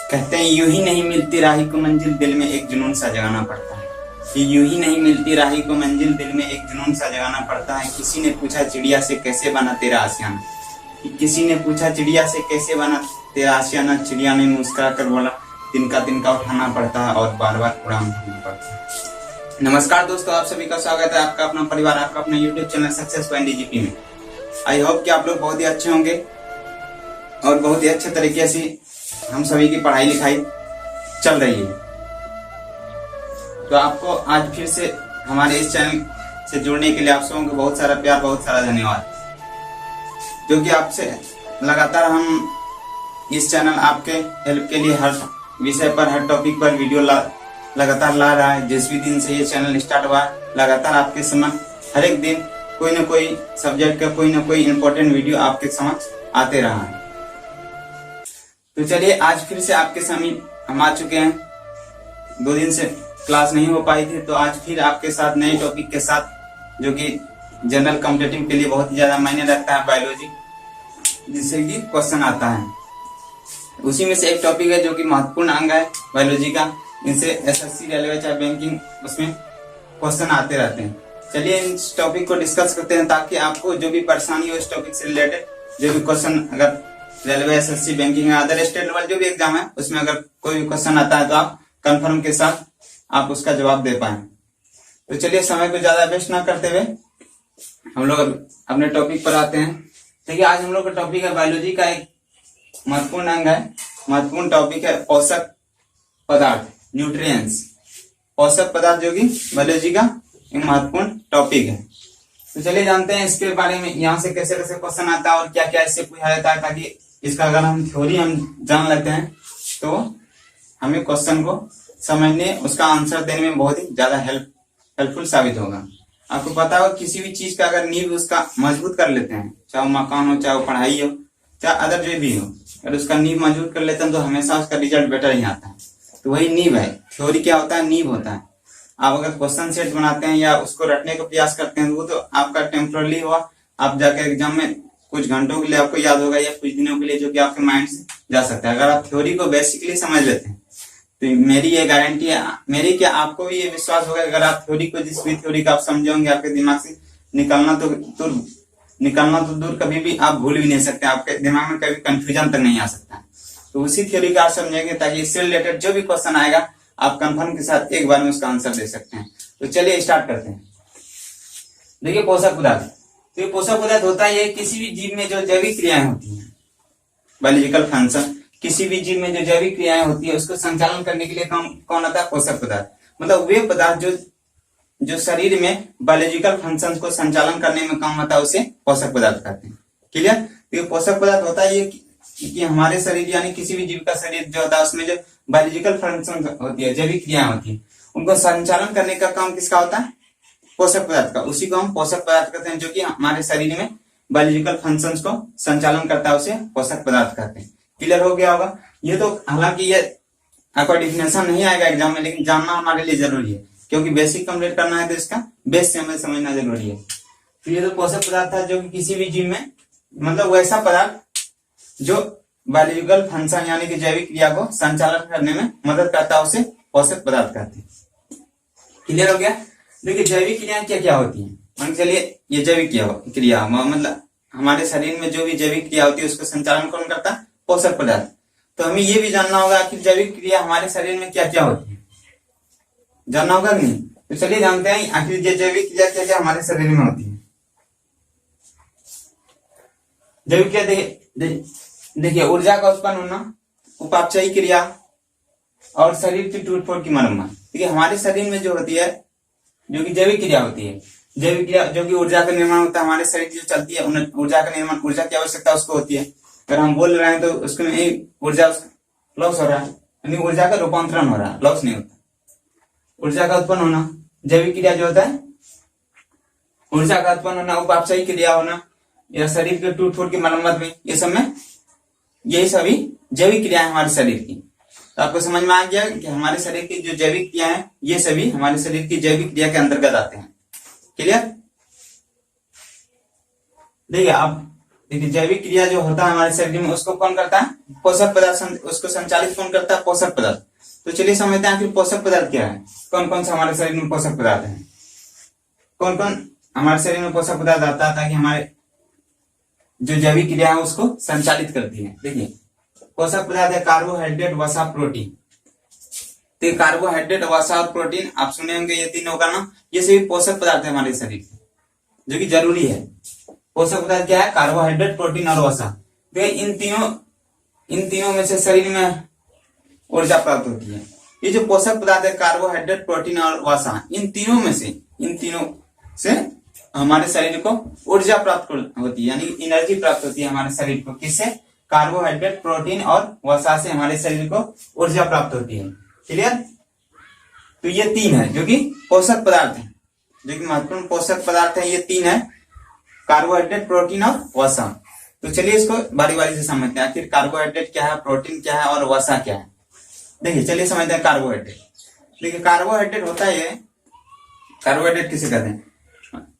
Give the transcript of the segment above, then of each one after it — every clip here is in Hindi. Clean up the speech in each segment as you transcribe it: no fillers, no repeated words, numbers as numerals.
कहते हैं यूं ही नहीं मिलती राही को मंजिल, दिल में एक जुनून सा जगाना पड़ता है। कि यूं ही नहीं मिलती राही को मंजिल, दिल में एक जुनून सा जगाना पड़ता है। किसी ने पूछा चिड़िया से कैसे बना तेरा आशियाना, किसी ने पूछा चिड़िया से कैसे बना तेरा आशियाना। चिड़िया ने मुस्कुरा कर बोला तिनका तिनका उठाना पड़ता है और बार बार उड़ान भरना पड़ता है। नमस्कार दोस्तों, आप सभी का स्वागत है आपका अपना परिवार, आपका अपना YouTube channel success point DGP में। आई होप कि आप लोग बहुत ही अच्छे होंगे और बहुत ही अच्छे तरीके से हम सभी की पढ़ाई लिखाई चल रही है। तो आपको आज फिर से हमारे इस चैनल से जुड़ने के लिए आप सबों को बहुत सारा प्यार, बहुत सारा धन्यवाद। जो कि आपसे लगातार हम इस चैनल आपके हेल्प के लिए हर विषय पर, हर टॉपिक पर वीडियो लगातार ला रहा है। जिस भी दिन से ये चैनल स्टार्ट हुआ लगातार आपके समक्ष हर एक दिन कोई ना कोई सब्जेक्ट का कोई ना कोई इम्पोर्टेंट वीडियो आपके समक्ष आते रहा है। तो चलिए आज फिर से आपके समीप हम आ चुके हैं। 2 दिन से क्लास नहीं हो पाई थी, तो आज फिर आपके साथ नए टॉपिक के साथ, जो कि जनरल कॉम्पिटिटिव के लिए बहुत ही ज्यादा मायने रखता है, बायोलॉजी, जिससे कि क्वेश्चन आता है। उसी में से एक टॉपिक है जो कि महत्वपूर्ण अंग है बायोलॉजी का। इनसे एसएससी, रेलवे, चाहे बैंकिंग, उसमें क्वेश्चन आते रहते हैं। चलिए इस टॉपिक को डिस्कस करते हैं, ताकि आपको जो भी परेशानी हो इस टॉपिक से रिलेटेड, जो भी क्वेश्चन अगर railway, SSC, banking, other state level जो भी एग्जाम है उसमें अगर कोई भी क्वेश्चन आता है तो आप कंफर्म के साथ आप उसका जवाब दे पाए। तो चलिए समय को ज्यादा वेस्ट ना करते हुए हम लोग अपने टॉपिक पर आते हैं। देखिए आज हम लोग का टॉपिक है बायोलॉजी का एक महत्वपूर्ण अंग है, महत्वपूर्ण टॉपिक है पोषक पदार्थ, न्यूट्रिएंट्स। पोषक पदार्थ जो कि बायोलॉजी का एक महत्वपूर्ण टॉपिक है। तो चलिए जानते हैं इसके बारे में, यहाँ से कैसे कैसे क्वेश्चन आता है और क्या क्या इससे पूछा जाता है, ताकि इसका अगर हम थ्योरी हम जान लेते हैं तो हमें क्वेश्चन को समझने, उसका आंसर देने में बहुत ही ज्यादा हेल्पफुल साबित होगा। आपको पता हो किसी भी चीज का अगर नींव उसका मजबूत कर लेते हैं, चाहे मकान हो, चाहे पढ़ाई हो, चाहे अदर जो भी हो, अगर उसका नींव मजबूत कर लेते हैं तो हमेशा उसका रिजल्ट बेटर ही आता है। तो वही नींव है। थ्योरी क्या होता है? नींव होता है। आप अगर क्वेश्चन सेट बनाते हैं या उसको रटने का प्रयास करते हैं, वो तो आपका टेम्पररी हुआ, आप जाकर एग्जाम में कुछ घंटों के लिए आपको याद होगा या कुछ दिनों के लिए, जो कि आपके माइंड से जा सकता है। अगर आप थ्योरी को बेसिकली समझ लेते हैं तो मेरी ये गारंटी है, मेरी क्या, आपको भी ये विश्वास होगा, अगर आप थ्योरी को, जिस भी थ्योरी का आप समझोगे, आपके दिमाग से निकलना तो दूर कभी भी आप भूल भी नहीं सकते, आपके दिमाग में कभी कंफ्यूजन तक नहीं आ सकता। तो उसी थ्योरी का आप समझेंगे, ताकि इससे रिलेटेड जो भी क्वेश्चन आएगा आप कंफर्म के साथ एक बार में उसका आंसर दे सकते हैं। तो चलिए स्टार्ट करते हैं। देखिए पोषक पदार्थ, तो ये पोषक पदार्थ होता है, ये किसी भी जीव में जो जैविक क्रियाएं होती हैं, बायोलॉजिकल फंक्शन, किसी भी जीव में जो जैविक क्रियाएं होती है उसको संचालन करने के लिए कौन आता है? पोषक पदार्थ। मतलब वे पदार्थ जो शरीर में बायोलॉजिकल फंक्शन को संचालन करने में काम आता है, उसे पोषक पदार्थ कहते हैं। क्लियर? तो ये पोषक पदार्थ होता है ये कि हमारे शरीर, यानी किसी भी जीव का शरीर जो होता है, उसमें जो बायोलॉजिकल फंक्शन होती है, जैविक क्रियाएं होती है, उनको संचालन करने का काम किसका होता है? पोषक पदार्थ का। उसी को हम पोषक पदार्थ कहते हैं, जो कि हमारे शरीर में बायोलॉजिकल फंक्शंस को संचालन करता है, उसे पोषक पदार्थ कहते हैं। क्लियर हो गया होगा? ये तो हालांकि ये आपका डिफिनेशन नहीं आएगा एग्जाम में, लेकिन जानना हमारे लिए जरूरी है, क्योंकि बेसिक कंप्लीट करना है तो इसका बेस से हमें समझना जरूरी है। तो ये तो पोषक पदार्थ है जो कि किसी भी जीव में, मतलब वैसा पदार्थ जो बायोलॉजिकल फंक्शन यानी कि जैविक क्रिया को संचालन करने में मदद करता है, उसे पोषक पदार्थ कहते हैं। क्लियर हो गया? देखिए जैविक क्रियाएं क्या क्या होती है। मान चलिए ये जैविक क्रिया मतलब हमारे शरीर में जो भी जैविक क्रिया होती है उसका संचालन कौन करता है? पोषक पदार्थ। तो हमें ये भी जानना होगा कि जैविक क्रिया हमारे शरीर में क्या क्या होती है, जानना होगा कि नहीं? तो चलिए जानते हैं आखिर ये जैविक क्रिया क्या क्या हमारे शरीर में होती है। जैविक क्रिया देखिए ऊर्जा का उत्पन्न होना, उपापचयी क्रिया और शरीर की टूट फूट की मरम्मत। देखिए हमारे शरीर में जो होती है, जो कि जैविक क्रिया होती है, जैविक क्रिया जो कि ऊर्जा का निर्माण होता है, हमारे शरीर की जो चलती है ऊर्जा का निर्माण, ऊर्जा की आवश्यकता उसको होती है। अगर हम बोल रहे हैं तो उसको ऊर्जा लॉस हो रहा है, यानी ऊर्जा का रूपांतरण हो रहा है, लॉस नहीं होता। ऊर्जा का उत्पन्न होना जैविक क्रिया जो होता है, ऊर्जा का उत्पन्न होना, उपापचयी क्रिया होना, या शरीर के टूट फूट की मरम्मत में, ये सब में यही सभी जैविक क्रिया है हमारे शरीर की। तो आपको समझ में आ गया कि हमारे शरीर की जो जैविक क्रिया है, ये सभी हमारे शरीर की जैविक क्रिया के अंतर्गत आते हैं। क्लियर? देखिए आप देखिए जैविक क्रिया जो होता है हमारे शरीर में उसको कौन करता है? पोषक पदार्थ। उसको संचालित कौन करता है? पोषक पदार्थ। तो चलिए समझते हैं आखिर पोषक पदार्थ क्या है, कौन कौन सा हमारे शरीर में पोषक पदार्थ है, कौन कौन हमारे शरीर में पोषक पदार्थ आता है ताकि हमारे जो जैविक क्रिया है उसको संचालित करती है। देखिए पोषक पदार्थ है कार्बोहाइड्रेट, वसा, प्रोटीन। तो कार्बोहाइड्रेट, वसा और प्रोटीन आप सुने होंगे, ये तीनों का नाम, ये सभी पोषक पदार्थ है हमारे शरीर में जो कि जरूरी है। पोषक पदार्थ क्या है? कार्बोहाइड्रेट, प्रोटीन और वसा। तो इन तीनों में से शरीर में ऊर्जा प्राप्त होती है। ये जो पोषक पदार्थ है कार्बोहाइड्रेट, प्रोटीन और वसा, इन तीनों से हमारे शरीर को ऊर्जा प्राप्त होती है, यानी एनर्जी प्राप्त होती है हमारे शरीर को। किससे? कार्बोहाइड्रेट, प्रोटीन और वसा से हमारे शरीर को ऊर्जा प्राप्त होती है। क्लियर? तो ये तीन है जो कि पोषक पदार्थ है, जो कि महत्वपूर्ण पोषक पदार्थ है। ये तीन है, कार्बोहाइड्रेट, प्रोटीन और वसा। तो चलिए इसको बारी बारी से समझते हैं आखिर कार्बोहाइड्रेट क्या है, प्रोटीन क्या है और वसा क्या है। देखिए चलिए समझते हैं कार्बोहाइड्रेट। देखिए कार्बोहाइड्रेट होता है, कार्बोहाइड्रेट किसे कहते हैं?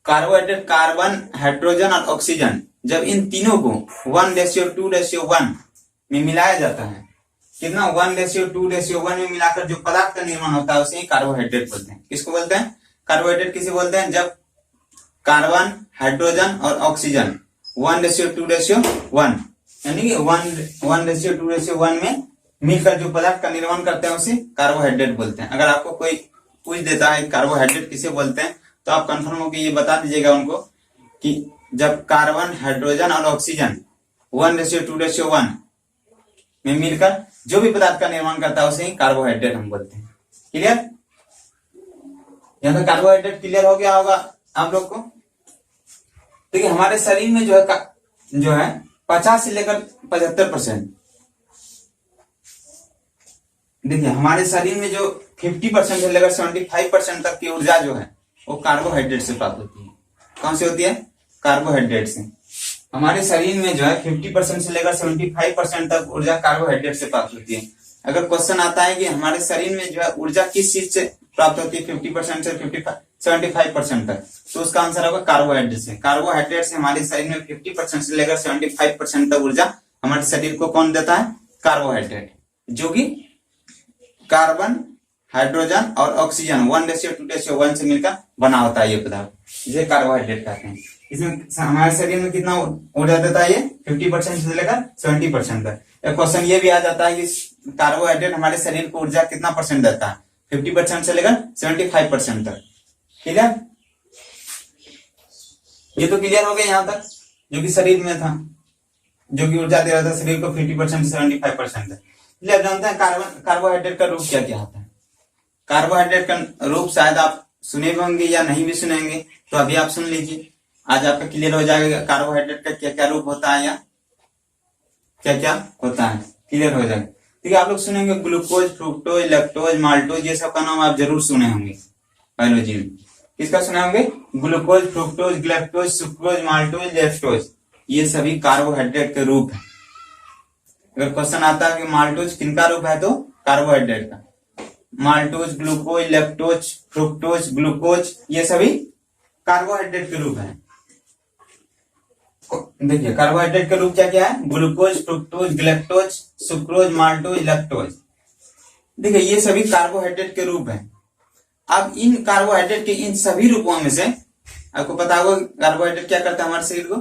कार्बोहाइड्रेट कार्बन, हाइड्रोजन और ऑक्सीजन जब इन तीनों को 1:2:1 में मिलाया जाता है, कितना? 1:2:1 में मिलाकर जो पदार्थ का निर्माण होता है उसे ही कार्बोहाइड्रेट बोलते हैं। किसको बोलते हैं? कार्बोहाइड्रेट किसे बोलते हैं? जब कार्बन, हाइड्रोजन और ऑक्सीजन 1:2:1 यानी कि 1:2:1 में मिलकर जो पदार्थ का निर्माण करते हैं उसे कार्बोहाइड्रेट बोलते हैं। अगर आपको कोई पूछ देता है कार्बोहाइड्रेट किसे बोलते हैं तो आप कंफर्म होकर ये बता दीजिएगा उनको कि जब कार्बन, हाइड्रोजन और ऑक्सीजन 1:2:1 में मिलकर जो भी पदार्थ का निर्माण करता है उसे ही कार्बोहाइड्रेट हम बोलते हैं। क्लियर? यहाँ तक कार्बोहाइड्रेट क्लियर हो गया होगा आप लोग को। देखिए हमारे शरीर में जो है 50 से लेकर 75%, देखिए हमारे शरीर में जो 50% से लेकर 75% तक की ऊर्जा जो है वो कार्बोहाइड्रेट से प्राप्त होती है। कौन से होती है? कार्बोहाइड्रेट से। हमारे शरीर में जो है 50% से लेकर 75% तक ऊर्जा कार्बोहाइड्रेट से प्राप्त होती है। अगर क्वेश्चन आता है कि हमारे शरीर में जो है ऊर्जा किस चीज से प्राप्त होती है 50% से 75% तक, तो उसका आंसर होगा कार्बोहाइड्रेट से। कार्बोहाइड्रेट से हमारे शरीर में 50% से लेकर 75% तक ऊर्जा हमारे शरीर को कौन देता है? कार्बोहाइड्रेट, जो कि कार्बन, हाइड्रोजन और ऑक्सीजन 1:2:1 से मिलकर बना होता है ये पदार्थ, जिसे कार्बोहाइड्रेट कहते हैं। इसमें हमारे शरीर में कितना ऊर्जा देता है? ये 50% से लेकर 70% तक। एक क्वेश्चन ये भी आ जाता है कि कार्बोहाइड्रेट हमारे शरीर को ऊर्जा कितना परसेंट देता है? 50% से लेकर 75% तक। क्लियर? ये तो क्लियर हो गया यहाँ तक, जो कि शरीर में था, जो कि ऊर्जा दे रहा था शरीर को 50% से 75% तक। अब जानते हैं कार्बोहाइड्रेट का रूप क्या क्या होता है। कार्बोहाइड्रेट का रूप शायद आप सुने भी होंगे या नहीं भी सुनेंगे, तो अभी आप सुन लीजिए, आज आपका क्लियर हो जाएगा कार्बोहाइड्रेट का क्या क्या रूप होता है या क्या क्या होता है, क्लियर हो जाएगा। ठीक है, आप लोग सुनेंगे ग्लूकोज, फ्रुक्टोज, लैक्टोज, माल्टोज, ये सब का नाम आप जरूर सुने होंगे बायोलॉजी में। किसका सुने होंगे? Glucose, fructose, lactose, sucrose, maltose, lactose, ये सभी कार्बोहाइड्रेट के रूप है। अगर क्वेश्चन आता है कि माल्टोज किनका रूप है, तो कार्बोहाइड्रेट का। Maltose, glucose, lactose, fructose, glucose, ये सभी कार्बोहाइड्रेट के रूप है। देखिए कार्बोहाइड्रेट के रूप क्या क्या है? Glucose, fructose, galactose, sucrose, maltose, lactose. देखिए ये सभी कार्बोहाइड्रेट के रूप हैं। अब इन कार्बोहाइड्रेट के इन सभी रूपों में से आपको पता होगा कार्बोहाइड्रेट क्या करता है? हमारे शरीर को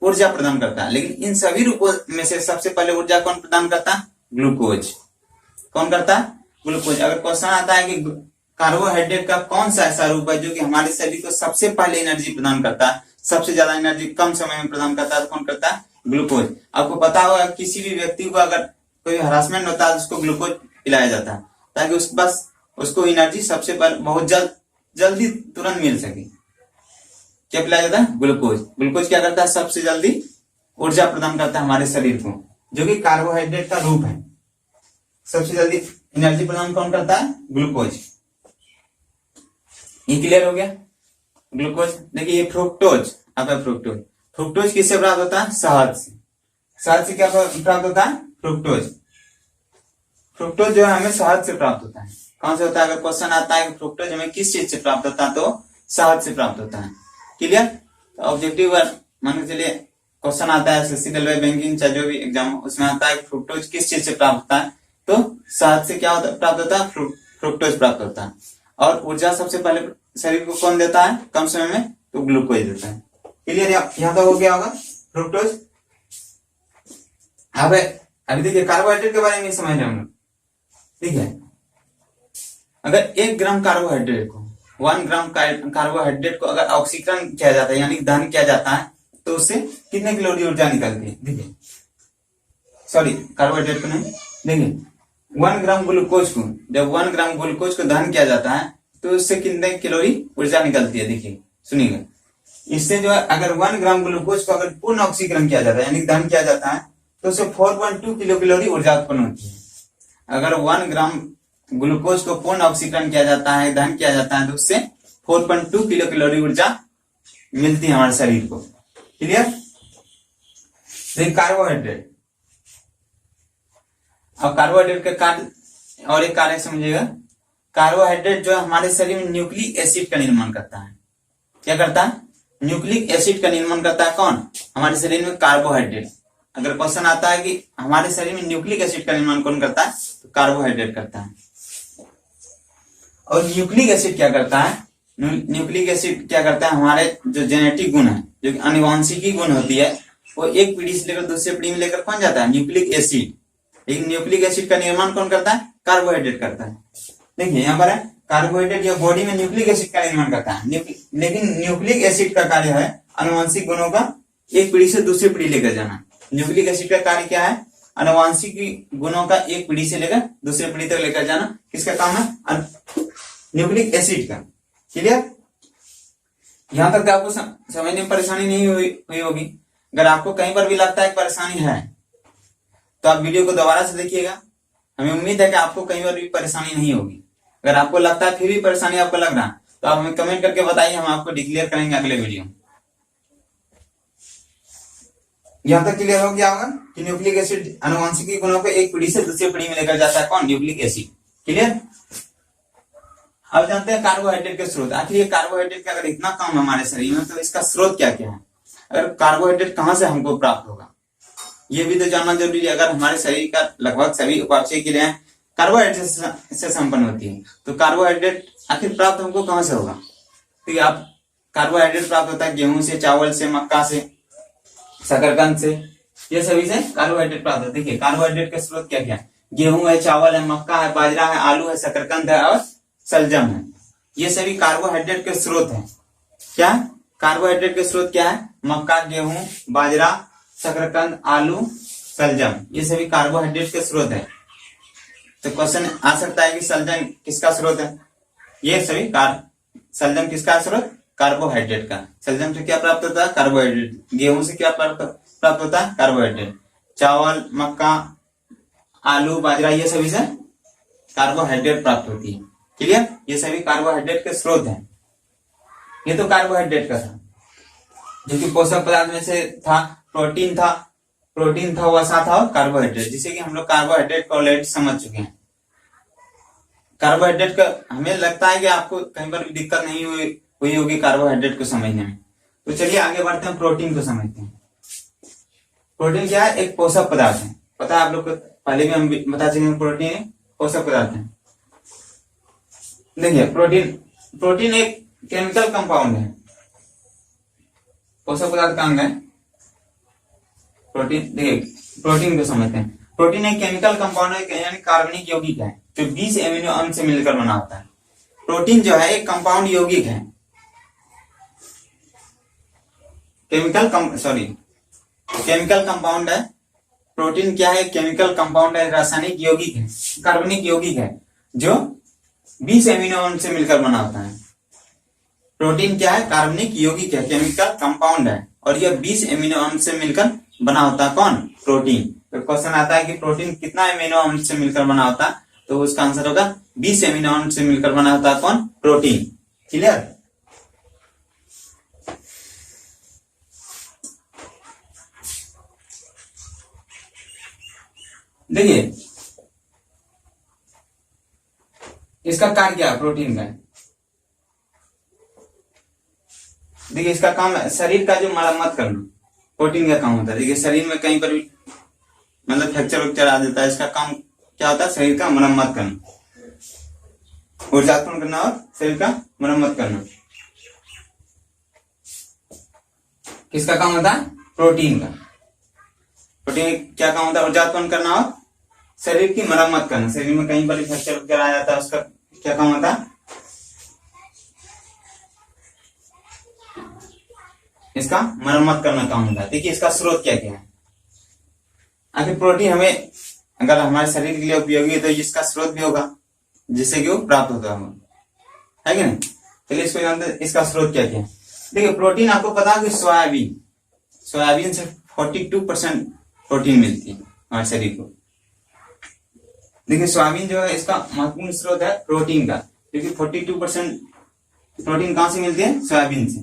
ऊर्जा प्रदान करता है। लेकिन इन सभी रूपों में से सबसे पहले ऊर्जा कौन प्रदान करता है? ग्लूकोज। कौन करता है? ग्लूकोज। अगर क्वेश्चन आता है कि कार्बोहाइड्रेट का कौन सा ऐसा रूप है जो कि हमारे शरीर को सबसे पहले एनर्जी प्रदान करता है, सबसे ज्यादा एनर्जी कम समय में प्रदान करता है, तो कौन करता है? ग्लूकोज। आपको पता होगा किसी भी व्यक्ति को अगर कोई हरासमेंट होता है तो उसको ग्लूकोज पिलाया जाता है ताकि उसको एनर्जी सबसे पहले बहुत जल्दी तुरंत मिल सके। क्या पिलाया जाता है? ग्लूकोज। ग्लूकोज क्या करता है? सबसे जल्दी ऊर्जा प्रदान करता है हमारे शरीर को, जो कि कार्बोहाइड्रेट का रूप है। सबसे जल्दी एनर्जी प्रदान कौन करता है? ग्लूकोज। ये क्लियर हो गया? ग्लूकोज। देखिए ये फ्रुक्टोज, अब है फ्रुक्टोज। फ्रुक्टोज किससे प्राप्त होता है? शहद से। शहद से क्या प्राप्त होता है? फ्रुक्टोज। फ्रुक्टोज जो है हमें शहद से प्राप्त होता है। कौन से होता है? अगर क्वेश्चन आता है कि फ्रुक्टोज हमें किस चीज से प्राप्त होता है, तो शहद से प्राप्त होता है। क्लियर? तो ऑब्जेक्टिव मान के चलिए क्वेश्चन आता है एसएससी रेलवे बैंकिंग चाहे जो भी एग्जाम उसमें आता है फ्रुक्टोज किस चीज से प्राप्त होता है, तो शहद से क्या प्राप्त होता है, फ्रुक्टोज प्राप्त होता है। और ऊर्जा सबसे पहले शरीर को कौन देता है कम समय में, तो ग्लूकोज देता है। क्लियर, यहाँ तक हो गया होगा फ्रुक्टोज। अब अभी देखिए कार्बोहाइड्रेट के बारे में समझ रहे हम लोग, ठीक है। अगर 1 ग्राम कार्बोहाइड्रेट को 1 ग्राम कार्बोहाइड्रेट को अगर ऑक्सीकरण किया जाता है यानी दहन किया जाता है तो उससे कितने कैलोरी ऊर्जा निकलती है, देखिए सॉरी कार्बोहाइड्रेट को नहीं, देखिए 1 ग्राम ग्लूकोज को जब 1 ग्राम ग्लूकोज को दहन किया जाता है तो उससे कितने कैलोरी ऊर्जा निकलती है, देखिए सुनिएगा। इससे जो है अगर 1 ग्राम ग्लूकोज को अगर पूर्ण ऑक्सीकरण किया जाता है यानी दहन किया जाता है तो उससे 4.2 किलो कैलोरी ऊर्जा उत्पन्न होती है। अगर 1 ग्राम ग्लूकोज को पूर्ण ऑक्सीकरण किया जाता है दहन किया जाता है तो उससे 4.2 किलो कैलोरी ऊर्जा मिलती है हमारे शरीर को। क्लियर, तो कार्बोहाइड्रेट। अब कार्बोहाइड्रेट का कार्य और एक कार्य समझिएगा। कार्बोहाइड्रेट जो है हमारे शरीर में न्यूक्लिक एसिड का निर्माण करता है। क्या करता है, न्यूक्लिक एसिड का निर्माण करता है कौन, हमारे शरीर में कार्बोहाइड्रेट। अगर क्वेश्चन आता है कि हमारे शरीर में न्यूक्लिक एसिड का निर्माण कौन करता है, तो कार्बोहाइड्रेट करता है। और न्यूक्लिक एसिड क्या करता है, न्यूक्लिक एसिड क्या करता है, हमारे जो जेनेटिक गुण है जो कि अनुवांशिकी गुण होती है वो एक पीढ़ी से लेकर दूसरे पीढ़ी में लेकर कौन जाता है, न्यूक्लिक एसिड। लेकिन न्यूक्लिक एसिड का निर्माण कौन करता है, कार्बोहाइड्रेट करता है। देखिए यहाँ पर है कार्बोहाइड्रेट या बॉडी में न्यूक्लिक एसिड का निर्माण करता है, लेकिन न्यूक्लिक एसिड का कार्य है अनुवांशिक गुणों का एक पीढ़ी से दूसरी पीढ़ी लेकर जाना। न्यूक्लिक एसिड का कार्य क्या है, अनुवांशिक गुणों का एक पीढ़ी से लेकर दूसरे पीढ़ी तक लेकर जाना। किसका काम है, न्यूक्लिक एसिड का। क्लियर, यहां तक आपको समझने में परेशानी नहीं हुई होगी। अगर आपको कहीं पर भी लगता है परेशानी है तो आप वीडियो को दोबारा से देखिएगा। हमें उम्मीद है कि आपको कहीं पर भी परेशानी नहीं होगी। अगर आपको लगता है फिर भी परेशानी आपको लग रहा है तो आप हमें कमेंट करके बताइए, हम आपको डिक्लेयर करेंगे अगले वीडियो। यहां तक क्लियर हो गया होगा कि न्यूक्लिक एसिड अनुवांशिकी गुणों को एक पीढ़ी से दूसरी पीढ़ी में लेकर जाता है कौन, न्यूक्लिक एसिड। क्लियर, अब जानते हैं कार्बोहाइड्रेट के स्रोत। आखिर ये कार्बोहाइड्रेट का अगर इतना कम है हमारे शरीर में तो इसका स्रोत क्या क्या है, अगर कार्बोहाइड्रेट कहां से हमको प्राप्त होगा ये भी तो जानना जरूरी है। अगर हमारे शरीर का लगभग सभी उपापचय क्रियाएं कार्बोहाइड्रेट से संपन्न होती है तो कार्बोहाइड्रेट आखिर प्राप्त हमको कहां से होगा, ठीक है। आप कार्बोहाइड्रेट प्राप्त होता है गेहूं से, चावल से, मक्का से, शकरकंद से, ये सभी से कार्बोहाइड्रेट प्राप्त होता है। देखिए कार्बोहाइड्रेट के स्रोत क्या क्या है, गेहूं है, चावल है, मक्का है, बाजरा है, आलू है, शकरकंद है और सलजम है। ये सभी कार्बोहाइड्रेट के स्रोत हैं। क्या कार्बोहाइड्रेट के स्रोत क्या है, मक्का, गेहूं, बाजरा, शकरकंद, आलू, सलजम, ये सभी कार्बोहाइड्रेट के स्रोत है। तो क्वेश्चन आ सकता है कि सलजम किसका स्रोत है, ये सभी सलजम किसका स्रोत, कार्बोहाइड्रेट का। सलजम से क्या प्राप्त होता है, कार्बोहाइड्रेट। गेहूं से क्या प्राप्त होता है, कार्बोहाइड्रेट। चावल, मक्का, आलू, बाजरा, ये सभी से कार्बोहाइड्रेट प्राप्त होती है। क्लियर, ये सभी कार्बोहाइड्रेट के स्रोत हैं। ये तो कार्बोहाइड्रेट का था जो कि पोषक पदार्थ में से था, प्रोटीन था, वसा था और कार्बोहाइड्रेट, जिसे कि हम लोग कार्बोहाइड्रेट को ऑलरेडी समझ चुके हैं। कार्बोहाइड्रेट का हमें लगता है कि आपको कहीं पर भी दिक्कत नहीं हुई होगी कार्बोहाइड्रेट को समझने में। तो चलिए आगे बढ़ते हैं, प्रोटीन को समझते हैं। प्रोटीन क्या है, एक पोषक पदार्थ है। पता है आप लोग को, पहले भी हम बता चुके हैं प्रोटीन एक पोषक पदार्थ है। देखिए प्रोटीन एक केमिकल कंपाउंड है, पोषक पदार्थ का अंग है प्रोटीन। देखिए प्रोटीन को समझते हैं। प्रोटीन एक केमिकल कंपाउंड है यानी कार्बनिक यौगिक है जो 20 एमिनो अम्ल से मिलकर बना होता है। प्रोटीन जो है एक कंपाउंड यौगिक है, केमिकल कंपाउंड है। प्रोटीन क्या है, केमिकल कंपाउंड है, रासायनिक यौगिक है, कार्बनिक यौगिक है जो 20 एमिनो अम्ल से मिलकर बना होता है। प्रोटीन क्या है, कार्बनिक यौगिक है, केमिकल कंपाउंड है और यह 20 एमिनो अम्ल से मिलकर बना होता है कौन, प्रोटीन। तो क्वेश्चन आता है कि प्रोटीन कितना एमिनो अम्ल से मिलकर बना होता है, तो उसका आंसर होगा 20 एमिनो अम्ल से मिलकर बना होता है कौन, प्रोटीन। क्लियर, देखिए इसका कार्य क्या है प्रोटीन का। देखिए इसका काम है शरीर का जो मरम्मत करना, प्रोटीन का काम होता है। देखिए शरीर में कहीं पर भी मतलब फ्रैक्चर वैक्चर आ जाता है, इसका काम क्या होता है? शरीर का मरम्मत करना, ऊर्जा उत्पन्न करना और शरीर का मरम्मत करना। किसका काम होता है? प्रोटीन का। प्रोटीन क्या काम होता है? ऊर्जा उत्पन्न करना और शरीर की मरम्मत करना। शरीर में कहीं पर फ्रैक्चर वैक्चर आ जाता है, उसका क्या काम होता है? इसका मरम्मत करना काम होता है। देखिए इसका स्रोत क्या क्या है। आखिर प्रोटीन हमें अगर हमारे शरीर के लिए उपयोगी है तो इसका स्रोत भी होगा जिससे कि वो प्राप्त होता है कि नहीं? चलिए इसको जानते हैं इसका स्रोत क्या क्या है। देखिए प्रोटीन आपको पता है कि सोयाबीन से 42% प्रोटीन मिलती है हमारे शरीर को। देखिए सोयाबीन जो है इसका महत्वपूर्ण स्रोत है प्रोटीन का, क्योंकि 42% प्रोटीन कहां से मिलती है? सोयाबीन से।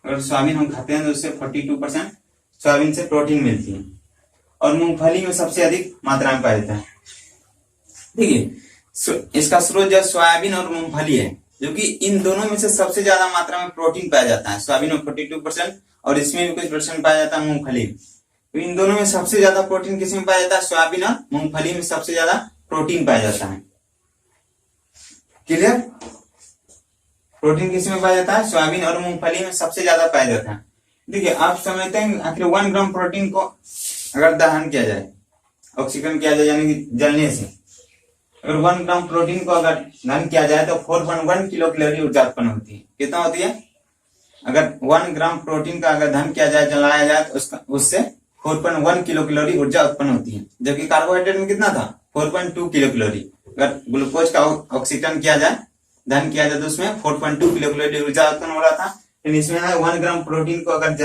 अगर सोयाबीन हम खाते हैं तो उससे 42% सोयाबीन से प्रोटीन मिलती है। और मूंगफली में सबसे अधिक मात्रा में पाया जाता है। देखिए इसका स्रोत जो सोयाबीन और मूंगफली है, जो कि इन दोनों में से सबसे ज्यादा मात्रा में प्रोटीन पाया जाता है। सोयाबीन में 42% और इसमें भी कुछ परसेंट पाया जाता है मूंगफली। तो इन दोनों में सबसे ज्यादा प्रोटीन किसमें पाया जाता है? सोयाबीन और मूंगफली में सबसे ज्यादा प्रोटीन पाया जाता है। क्लियर? प्रोटीन किसमें पाया जाता है? सोयाबीन और मूंगफली में सबसे ज्यादा पाया जाता है। देखिए आप समझते हैं आखिर 1 ग्राम प्रोटीन को अगर दहन किया जाए, ऑक्सीकरण किया जाए यानी कि जलने से, अगर 1 ग्राम प्रोटीन को अगर दहन किया जाए तो 4.1 किलो कैलोरी ऊर्जा उत्पन्न होती है। कितना होती है? अगर 1 ग्राम प्रोटीन का अगर दहन किया जाए, जलाया जाए तो उससे 4.1 किलो कैलोरी ऊर्जा उत्पन्न होती है। जबकि कार्बोहाइड्रेट में कितना था? 4.2 किलो कैलोरी। अगर ग्लूकोज का ऑक्सीकरण किया जाए, दहन किया जाए तो उसमें 4.2 किलो कैलोरी ऊर्जा उत्पन्न हो रहा था। लेकिन इसमें है 1 ग्राम प्रोटीन को अगर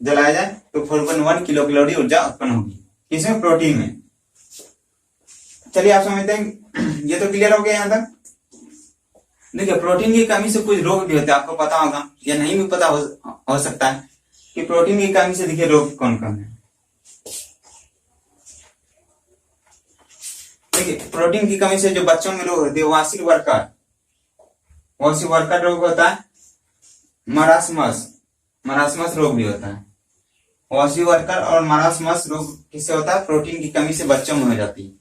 जलाया जाए तो 4.1 किलो कैलोरी ऊर्जा उत्पन्न होगी। किसमें? प्रोटीन में। चलिए आप समझते हैं, ये तो क्लियर हो गया यहां तक। देखिए प्रोटीन की कमी से कुछ रोग भी होते हैं, आपको पता होगा या नहीं भी पता हो सकता है कि प्रोटीन की कमी से देखिए रोग कौन कौन है। देखिए प्रोटीन की कमी से जो बच्चों में रोग होते हैं, वार्षिक वर्कर रोग होता है, मरासमस रोग भी होता है। वार्षिक वर्कर और मरासमस रोग किससे होता है? प्रोटीन की कमी से बच्चों में हो जाती है।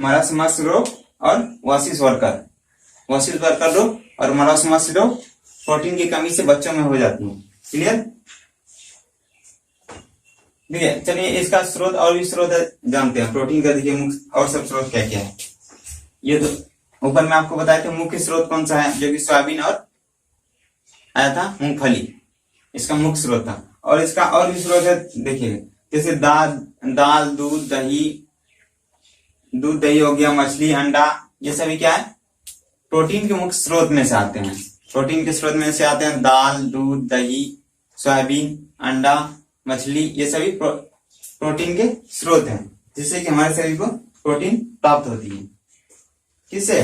मरासमस रोग और वार्षिक वर्कर रोग और मरासमस रोग प्रोटीन की कमी से बच्चों में हो जाती है। क्लियर? देखिए चलिए इसका स्रोत और भी स्रोत जानते हैं प्रोटीन का। देखिए मुख्य और सब स्रोत क्या क्या है। ये तो ऊपर में आपको बताया था मुख्य स्रोत कौन सा है, जो कि सोयाबीन और आया था मूंगफली, इसका मुख्य स्रोत था। और इसका और भी स्रोत है, देखिए जैसे दाल, दूध, दही हो गया, मछली, अंडा, ये सभी क्या है? प्रोटीन के मुख्य स्रोत में से आते हैं। प्रोटीन के स्रोत में से आते हैं दाल, दूध, दही, सोयाबीन, अंडा, मछली, ये सभी प्रोटीन के स्रोत हैं, जिससे कि हमारे शरीर को प्रोटीन प्राप्त होती है। किससे?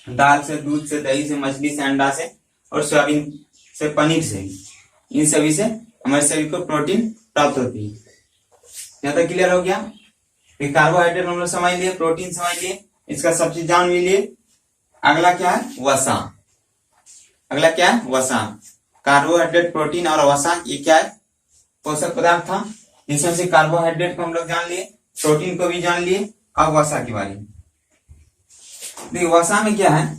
दाल से, दूध से, दही से, मछली से, अंडा से और सोयाबीन से, पनीर से, इन सभी से हमारे शरीर को प्रोटीन प्राप्त होती है। यहां तक क्लियर हो गया? कार्बोहाइड्रेट हम लोग समझ लिए, प्रोटीन समझ लिए, इसका सब चीज जान भी लिए। अगला क्या है? वसा। अगला क्या है? वसा। कार्बोहाइड्रेट, प्रोटीन और वसा, ये क्या है? पोषक पदार्थ था, जिसमें से कार्बोहाइड्रेट को हम लोग जान लिए, प्रोटीन को भी जान लिए। अब वसा के बारे में देखिए, वसा में क्या है?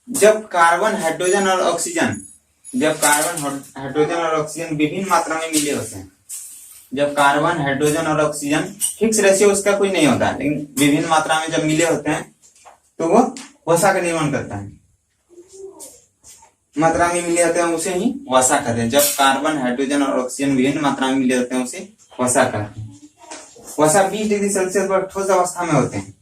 जब कार्बन, हाइड्रोजन और ऑक्सीजन विभिन्न मात्रा में मिले होते हैं, जब कार्बन, हाइड्रोजन और ऑक्सीजन फिक्स रेशियो उसका कोई नहीं होता, लेकिन विभिन्न मात्रा में जब मिले होते हैं तो वो वसा का निर्माण करता है। मात्रा में मिले होते हैं उसे ही वसा कहते हैं। जब कार्बन, हाइड्रोजन और ऑक्सीजन विभिन्न मात्रा में मिले होते हैं उसे वसा कहते हैं। वसा 20 डिग्री सेल्सियस पर ठोस अवस्था में होते हैं।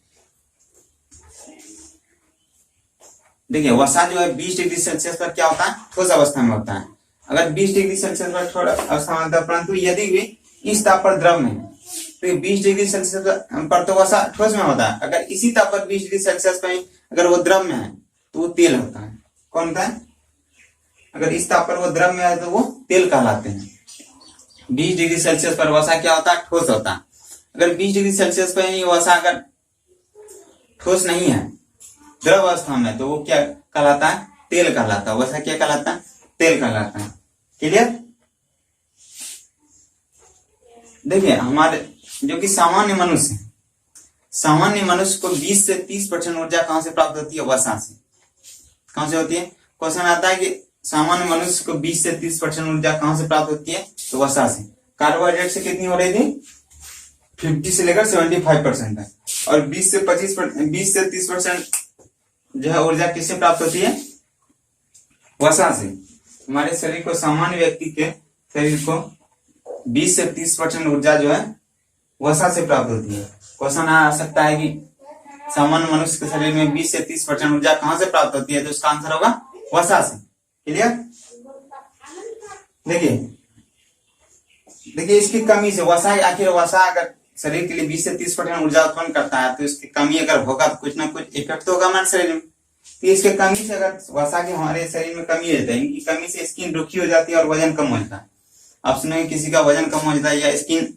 देखिए वसा जो है 20 डिग्री सेल्सियस पर क्या होता है? ठोस अवस्था में होता है। अगर 20 डिग्री सेल्सियस पर ठोस अवस्था में होता है, परंतु यदि वे इस ताप पर द्रव में, तो 20 डिग्री सेल्सियस पर तो वसा ठोस में होता है। अगर इसी ताप पर 20 डिग्री सेल्सियस पर अगर वो द्रव में है तो वो तेल होता है। कौन होता है? अगर इस ताप पर वो द्रव में है तो वो तेल कहलाते हैं। 20 डिग्री सेल्सियस पर वसा क्या होता है? ठोस होता है। अगर 20 डिग्री सेल्सियस पर ही वसा अगर ठोस नहीं है, द्रव अवस्था में, तो वो क्या कहलाता है? तेल कहलाता है। वसा क्या कहलाता है? तेल कहलाता है। क्लियर? देखिए हमारे जो कि सामान्य मनुष्य को 20 से 30% ऊर्जा कहां से प्राप्त होती है? वसा से। कहां से होती है? क्वेश्चन आता है कि सामान्य मनुष्य को 20 से 30% ऊर्जा कहां से प्राप्त होती है? तो वसा से। कार्बोहाइड्रेट से कितनी हो रही थी? 50 से लेकर 75% है। और 20 से 30% जो है ऊर्जा किससे प्राप्त होती है? वसा से। हमारे शरीर को, सामान्य व्यक्ति के शरीर को 20 से 30% ऊर्जा जो है वसा से प्राप्त होती है। क्वेश्चन आ सकता है कि सामान्य मनुष्य के शरीर में 20 से 30% ऊर्जा कहां से प्राप्त होती है? तो इसका आंसर होगा वसा से। क्लियर? देखिए इसकी कमी से वसा, आखिर वसा अगर शरीर के लिए 20 से 30% ऊर्जा उत्पन्न करता है तो इसकी कमी अगर होगा तो कुछ ना कुछ इफेक्ट तो होगा हमारे शरीर में। तो इसके कमी से, अगर वसा की हमारे शरीर में कमी रहता है, इनकी कमी से स्किन रुखी हो जाती है और वजन कम हो जाता है। आप सुनेंगे किसी का वजन कम हो जाता है या स्किन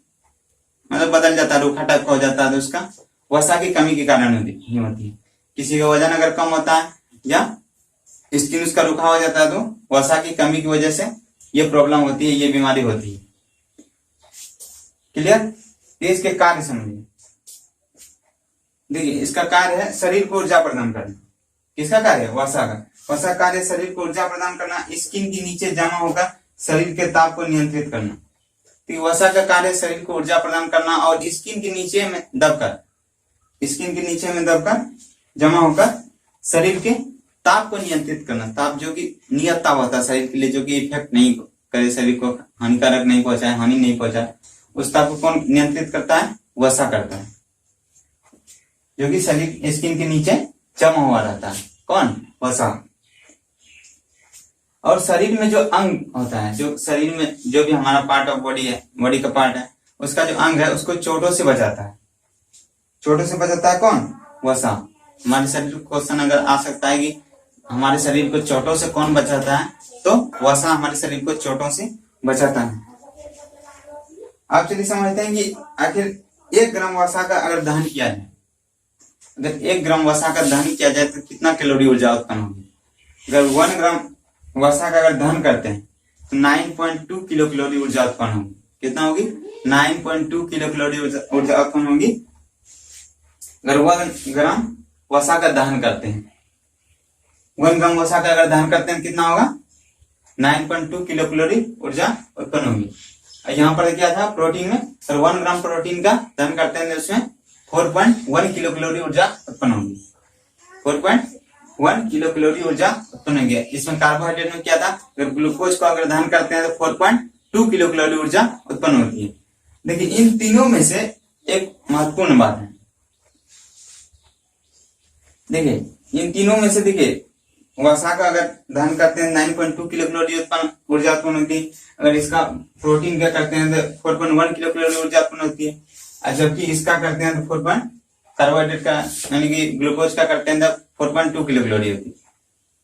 मतलब बदल जाता है, रूखा टाइप का हो जाता है, तो उसका वसा की कमी के कारण ही होती है। किसी का वजन अगर कम होता है या स्किन उसका रूखा हो जाता है तो वसा की कमी की वजह से ये प्रॉब्लम होती है, ये बीमारी होती है। क्लियर? इसके कार्य समझिए। देखिए इसका कार्य है शरीर को ऊर्जा प्रदान करना। किसका कार्य है? वसा का। वसा कार्य शरीर को ऊर्जा प्रदान करना, स्किन के नीचे जमा होकर शरीर के ताप को नियंत्रित करना। तो वसा का कार्य शरीर को ऊर्जा प्रदान करना और स्किन के नीचे में दबकर जमा होकर शरीर के ताप को नियंत्रित करना। ताप जो कि नियत ताप होता है शरीर के लिए, जो कि इफेक्ट नहीं करे, शरीर को हानिकारक नहीं पहुंचाए, हानि नहीं पहुंचाए, उस ताप को कौन नियंत्रित करता है? वसा करता है, जो कि शरीर स्किन के नीचे जमा हुआ रहता है। कौन? वसा। और शरीर में जो अंग होता है, जो शरीर में जो भी हमारा पार्ट ऑफ बॉडी है, बॉडी का पार्ट है, उसका जो अंग है उसको चोटों से बचाता है। चोटों से बचाता है कौन? वसा। हमारे शरीर को क्वेश्चन अगर आ सकता है कि हमारे शरीर को चोटों से कौन बचाता है, तो वसा हमारे शरीर को चोटों से बचाता है। आप चलिए समझते हैं कि आखिर 1 ग्राम वसा का अगर दहन किया जाए, अगर 1 ग्राम वसा का दहन किया जाए तो कितना कैलोरी ऊर्जा उत्पन्न होगी? अगर 1 ग्राम वसा का अगर दहन करते हैं तो 9.2 किलो कैलोरी ऊर्जा उत्पन्न होगी। कितना होगी? 9.2 किलो कैलोरी ऊर्जा उत्पन्न होगी अगर 1 ग्राम वसा का दहन करते हैं। 1 ग्राम वसा का अगर दहन करते हैं कितना होगा? 9.2 किलो कैलोरी ऊर्जा उत्पन्न होगी। यहाँ पर क्या था प्रोटीन में, तो 1 ग्राम प्रोटीन का दहन करते हैं तो उसमें 4.1 किलो कैलोरी ऊर्जा उत्पन्न होगी। 4.1 किलो कैलोरी ऊर्जा उत्पन्न होगी। इसमें कार्बोहाइड्रेट में क्या था? अगर ग्लूकोज को अगर दहन करते हैं तो 4.2 किलो कैलोरी ऊर्जा उत्पन्न होती है। देखिए इन तीनों में से एक महत्वपूर्ण बात है। देखिए इन तीनों में से, देखिए वसा का अगर दहन करते हैं 9.2 किलो कैलोरी ऊर्जा उत्पन्न होती है। अगर इसका प्रोटीन का करते हैं तो 4.1 किलो कैलोरी ऊर्जा उत्पन्न होती है। और जबकि इसका करते हैं तो कार्बोहाइड्रेट का यानी कि ग्लूकोज का करते हैं तो 4.2 किलो कैलोरी होती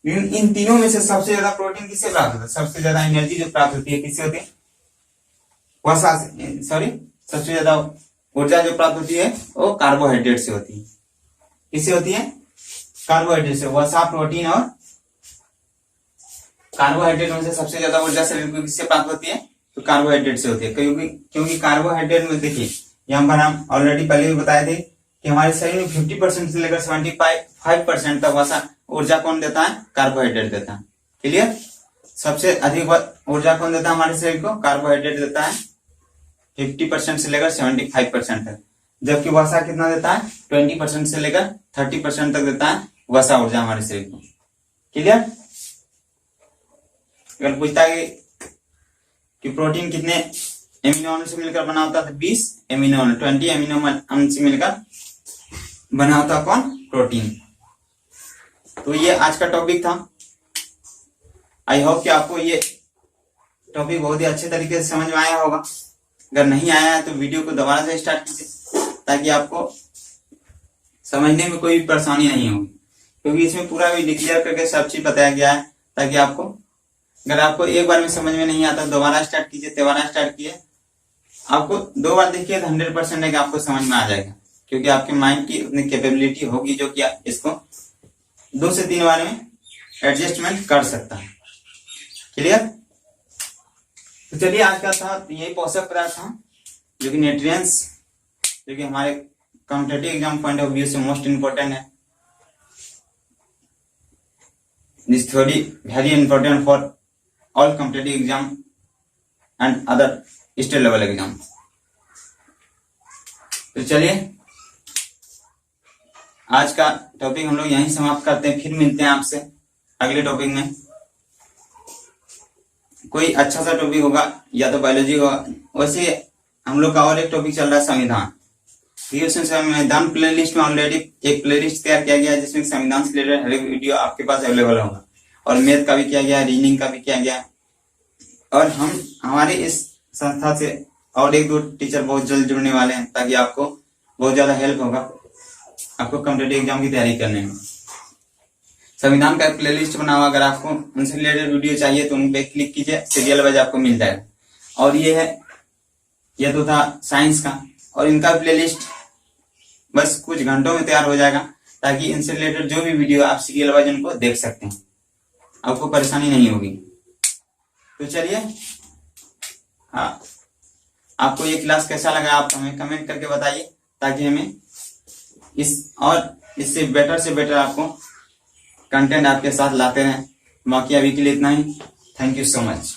है। इन तीनों में से सबसे ज्यादा प्रोटीन किससे प्राप्त होता है? सबसे ज्यादा एनर्जी जो प्राप्त होती है किससे होती है? वसा से। सॉरी, सबसे ज्यादा ऊर्जा जो प्राप्त होती है वो कार्बोहाइड्रेट से होती है। किससे होती है? कार्बोहाइड्रेट से। वसा, प्रोटीन और कार्बोहाइड्रेट में से सबसे ज्यादा ऊर्जा शरीर को किससे प्राप्त होती है? तो कार्बोहाइड्रेट से होती है। क्योंकि कार्बोहाइड्रेट में देखिए यहाँ पर हम ऑलरेडी पहले भी बताए थे कि हमारे शरीर में 50% से लेकर 75% तक वसा ऊर्जा कौन देता है? कार्बोहाइड्रेट देता है। क्लियर? सबसे अधिक ऊर्जा कौन देता है हमारे शरीर को? कार्बोहाइड्रेट देता है 50% से लेकर 75% तक। जबकि वसा कितना देता है? 20% से लेकर 30% तक देता है वसा ऊर्जा हमारे शरीर को। क्लियर? अगर पूछता है कि प्रोटीन कितने एमिनो अम्ल से मिलकर बना होता है तो 20 एमिनो अम्ल, 20 एमिनो अम्ल से मिलकर बना होता कौन? प्रोटीन। तो ये आज का टॉपिक था। आई होप कि आपको ये टॉपिक बहुत ही अच्छे तरीके से समझ में आया होगा। अगर नहीं आया है तो वीडियो को दोबारा से स्टार्ट कीजिए ताकि आपको समझने में कोई भी परेशानी नहीं होगी, क्योंकि इसमें पूरा भी डिक्लेयर करके सब चीज बताया गया है ताकि आपको, अगर आपको एक बार में समझ में नहीं आता दोबारा स्टार्ट कीजिए, तिबारा स्टार्ट किए, आपको 2 बार देखिए तो 100% है कि आपको समझ में आ जाएगा, क्योंकि आपके माइंड की उतनी कैपेबिलिटी होगी जो कि इसको 2 से 3 बार में एडजस्टमेंट कर सकता है। क्लियर? तो चलिए आज का था यही पोषक पदार्थ था। जो कि न्यूट्रिएंट्स, जो कि हमारे competitive exam point of view से मोस्ट इंपॉर्टेंट है। This theory very important for all competitive exam and other state level exam. तो चलिए आज का टॉपिक हम लोग यहीं समाप्त करते हैं, फिर मिलते हैं आपसे अगले टॉपिक में। कोई अच्छा सा टॉपिक होगा या तो बायोलॉजी होगा। वैसे हम लोग का और एक टॉपिक चल रहा है संविधान। संविधान प्लेलिस्ट में ऑलरेडी एक प्लेलिस्ट तैयार किया गया है जिसमें संविधान से रिलेटेड हर एक वीडियो आपके पास अवेलेबल होगा, और मैथ का भी किया गया है, रीजनिंग का भी किया गया है। और हम हमारे इस संस्था से और एक दो टीचर बहुत जल्द जुड़ने वाले हैं ताकि आपको बहुत ज्यादा हेल्प होगा आपको कॉम्पिटिटिव एग्जाम की तैयारी करने में। संविधान का प्लेलिस्ट बना हुआ, अगर आपको उनसे रिलेटेड वीडियो चाहिए तो उन पे क्लिक कीजिए, सीरियल वाइज आपको मिल जाएगा। और ये तो था साइंस का, और इनका प्लेलिस्ट बस कुछ घंटों में तैयार हो जाएगा ताकि इनसे रिलेटेड जो भी वीडियो आप सीरियल वाइज उनको देख सकते हैं, आपको परेशानी नहीं होगी। तो चलिए, आपको ये क्लास कैसा लगा आप हमें कमेंट करके बताइए ताकि हमें इससे बेटर से बेटर आपको कंटेंट आपके साथ लाते रहें। बाकी अभी के लिए इतना ही। Thank you so much.